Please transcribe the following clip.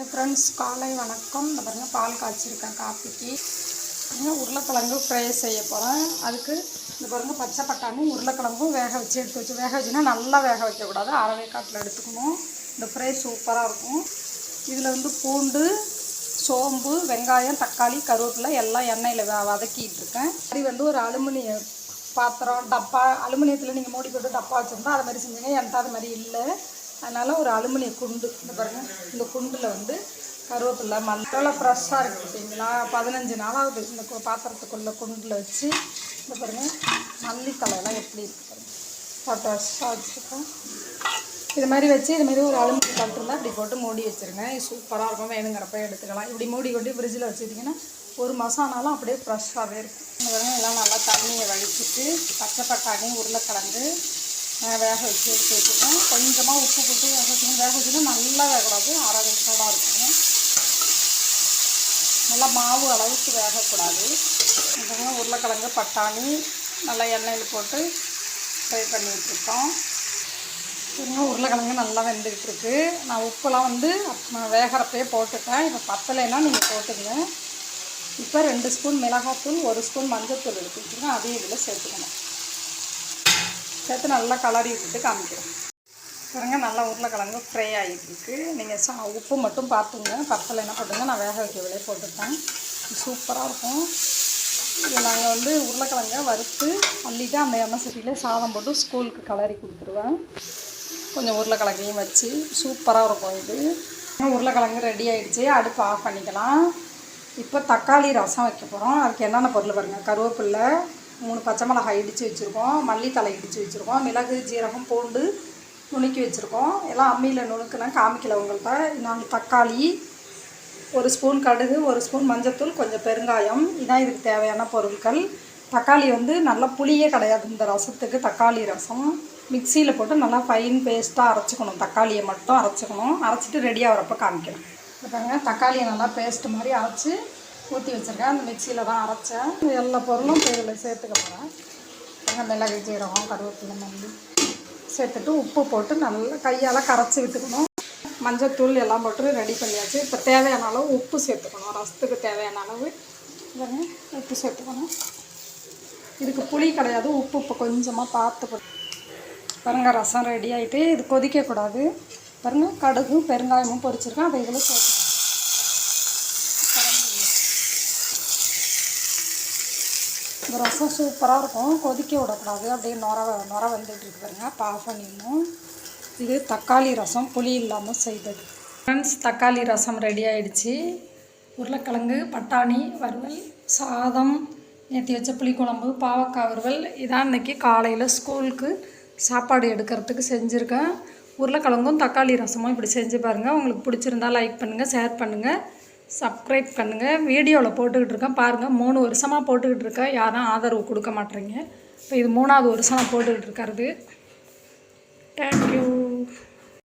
Friends காலை வணக்கம். இந்த பாருங்கள் பால் காய்ச்சிருக்கேன் காப்பிக்கு. உருளைக்கிழங்கு ஃப்ரை செய்ய போகிறேன். அதுக்கு இந்த பாருங்கள் பச்சை பட்டாணி உருளைக்கிழங்கும் வேக வச்சு வேக வச்சுன்னா நல்லா வேக வைக்கக்கூடாது, அரை காட்டில் எடுத்துக்கணும். இந்த ஃப்ரை சூப்பராக இருக்கும். இதில் வந்து பூண்டு, சோம்பு, வெங்காயம், தக்காளி, கருவேப்பிலை எல்லாம் எண்ணெயில் வதக்கிட்டு இருக்கேன். அது வந்து ஒரு அலுமினிய பாத்திரம் டப்பா, அலுமினியத்தில் நீங்கள் மூடி போட்டு டப்பா வச்சுருந்தா அது மாதிரி செஞ்சுங்க. என்கிட்ட அது மாதிரி இல்லை, அதனால் ஒரு அலுமினிய குண்டு. இந்த பாருங்கள், இந்த குண்டில் வந்து கருவேப்பிலை மல்லித்தலை ஃப்ரெஷ்ஷாக இருக்குது பார்த்தீங்களா. 15 நாளாவது இந்த பாத்திரத்துக்குள்ளே குண்டில் வச்சு. இந்த பாருங்கள் மல்லித்தலையெல்லாம் எப்படி இருக்குது பாருங்கள், ஃப்ரெஷ்ஷாக வச்சுருக்கேன். இது மாதிரி வச்சு இதுமாரி ஒரு அலுமினிய பாத்திரம் இப்படி போட்டு மூடி வச்சுருங்க. சூப்பராக இருக்கும். வேணுங்கிறப்ப எடுத்துக்கலாம். இப்படி மூடி கொண்டு ஃப்ரிட்ஜில் வச்சுட்டிங்கன்னா 1 மாதம் ஆனாலும் அப்படியே ஃப்ரெஷ்ஷாகவே இருக்கும். இந்த பாருங்கள் எல்லாம் நல்லா தண்ணியை வடிச்சிட்டு பச்சை பட்டாணி உருளைக்கிழங்கு வேக வச்சு எடுத்து வச்சுருக்கேன். கொஞ்சமாக உப்பு போட்டு வேக வச்சுக்கணும். வேக வச்சுன்னா நல்லா வேகக்கூடாது, அரை வேக்காடாக இருக்கணும். நல்லா மாவு அளவுக்கு வேகக்கூடாது. உருளைக்கிழங்கு பட்டாணி நல்லா எண்ணெயில் போட்டு ஃப்ரை பண்ணி வச்சுருக்கோம். உருளைக்கிழங்கு நல்லா வெந்துக்கிட்டு இருக்குது. நான் உப்புலாம் வந்து வேகிறப்பே போட்டுட்டேன். இப்போ பத்தலைன்னா நீங்கள் போட்டுங்க. இப்போ 2 ஸ்பூன் மிளகாத்தூள், 1 ஸ்பூன் மஞ்சள்தூள் எடுத்து வச்சுருக்கேன். அதையும் இதில் சேர்த்துக்கணும். சேர்த்து நல்லா கலரி விட்டுட்டு காமிக்கிறேன். பாருங்க நல்லா உருளைக்கிழங்கு ஃப்ரை ஆகிட்டுருக்கு. நீங்கள் உப்பு மட்டும் பார்த்துங்க, பத்தலைன்னா போட்டுங்க. நான் வேக வைக்கவிலே போட்டுட்டேன். சூப்பராக இருக்கும். இது நாங்கள் வந்து உருளைக்கிழங்கை வறுத்து அள்ளிட்டு அந்த எண்ணெய் சட்டியில் சாதம் போட்டு ஸ்கூலுக்கு கலரி கொடுத்துருவேன். கொஞ்சம் உருளைக்கிழங்கையும் வச்சு சூப்பராக இருக்கும். இது உருளைக்கிழங்கு ரெடி ஆகிடுச்சு. அடுப்பு ஆஃப் பண்ணிக்கலாம். இப்போ தக்காளி ரசம் வைக்க போகிறோம். அதுக்கு என்னென்ன பொருள் பாருங்கள். கருவேப்பிலை, 3 பச்சை மிளகாய் இடித்து வச்சுருக்கோம், மல்லித்தலை இடித்து வச்சுருக்கோம், மிளகு, ஜீரகம், பூண்டு நுணுக்கி வச்சுருக்கோம். எல்லாம் அம்மியில் நுணுக்குனா காமிக்கல உங்கள்கிட்ட. 4 தக்காளி, 1 ஸ்பூன் கடுகு, 1 ஸ்பூன் மஞ்சத்தூள், கொஞ்சம் பெருங்காயம். இதான் இதுக்கு தேவையான பொருட்கள். தக்காளி வந்து நல்லா புளியே கிடையாது இந்த ரசத்துக்கு. தக்காளி ரசம் மிக்சியில் போட்டு நல்லா ஃபைன் பேஸ்ட்டாக அரைச்சிக்கணும். தக்காளியை மட்டும் அரைச்சிக்கணும். அரைச்சிட்டு ரெடியாக வரப்போ காமிக்கிறேன். பாருங்க தக்காளியை நல்லா பேஸ்ட்டு மாதிரி அரைச்சி ஊற்றி வச்சுருக்கேன். அந்த மிக்சியில் தான் அரைச்சேன். எல்லா பொருளும் இதில் சேர்த்துக்க போகிறேன். மிளகு, ஜீரகம், கருவேப்பிலை, மல்லி சேர்த்துட்டு உப்பு போட்டு நல்லா கையால் கரைச்சி விட்டுக்கணும். மஞ்சத்தூள் எல்லாம் போட்டு ரெடி பண்ணியாச்சு. இப்போ தேவையான அளவு உப்பு சேர்த்துக்கணும். ரசத்துக்கு தேவையான அளவு உப்பு சேர்த்துக்கணும். இதுக்கு புளி கிடையாது, உப்பு இப்போ கொஞ்சமாக பார்த்து போட்டு பாருங்கள். ரசம் ரெடி ஆகிட்டு இது கொதிக்கக்கூடாது. பாருங்கள் கடுகும் பெருங்காயமும் பொரிச்சிருக்கேன். அதை இதில் சேர்த்துக்கணும். இந்த ரசம் சூப்பராக இருக்கும். கொதிக்க விடக்கூடாது, அப்படியே நொர வந்துட்டுருக்கு பாருங்கள். இப்போ ஆஃப் பண்ணிடணும். இது தக்காளி ரசம் புளி இல்லாமல் செய்தது. ஃப்ரெண்ட்ஸ் தக்காளி ரசம் ரெடி ஆகிடுச்சு. உருளைக்கிழங்கு பட்டாணி வறுவல், சாதம், நேற்று வச்ச புளிக்குழம்பு, பாவக்காய் வறுவல். இதான் இன்றைக்கி காலையில் ஸ்கூலுக்கு சாப்பாடு எடுக்கிறதுக்கு செஞ்சுருக்கேன். உருளைக்கிழங்கும் தக்காளி ரசமும் இப்படி செஞ்சு பாருங்கள். உங்களுக்கு பிடிச்சிருந்தா லைக் பண்ணுங்கள், ஷேர் பண்ணுங்கள், சப்ஸ்கிரைப் பண்ணுங்கள். வீடியோவில் போட்டுக்கிட்டு இருக்கேன் பாருங்கள். 3 வருஷமாக போட்டுக்கிட்டு இருக்கேன். யாரும் ஆதரவு கொடுக்க மாட்டேறீங்க. இப்போ இது 3ஆவது வருஷம் நான் போட்டுக்கிட்டு இருக்கிறது. தேங்க்யூ.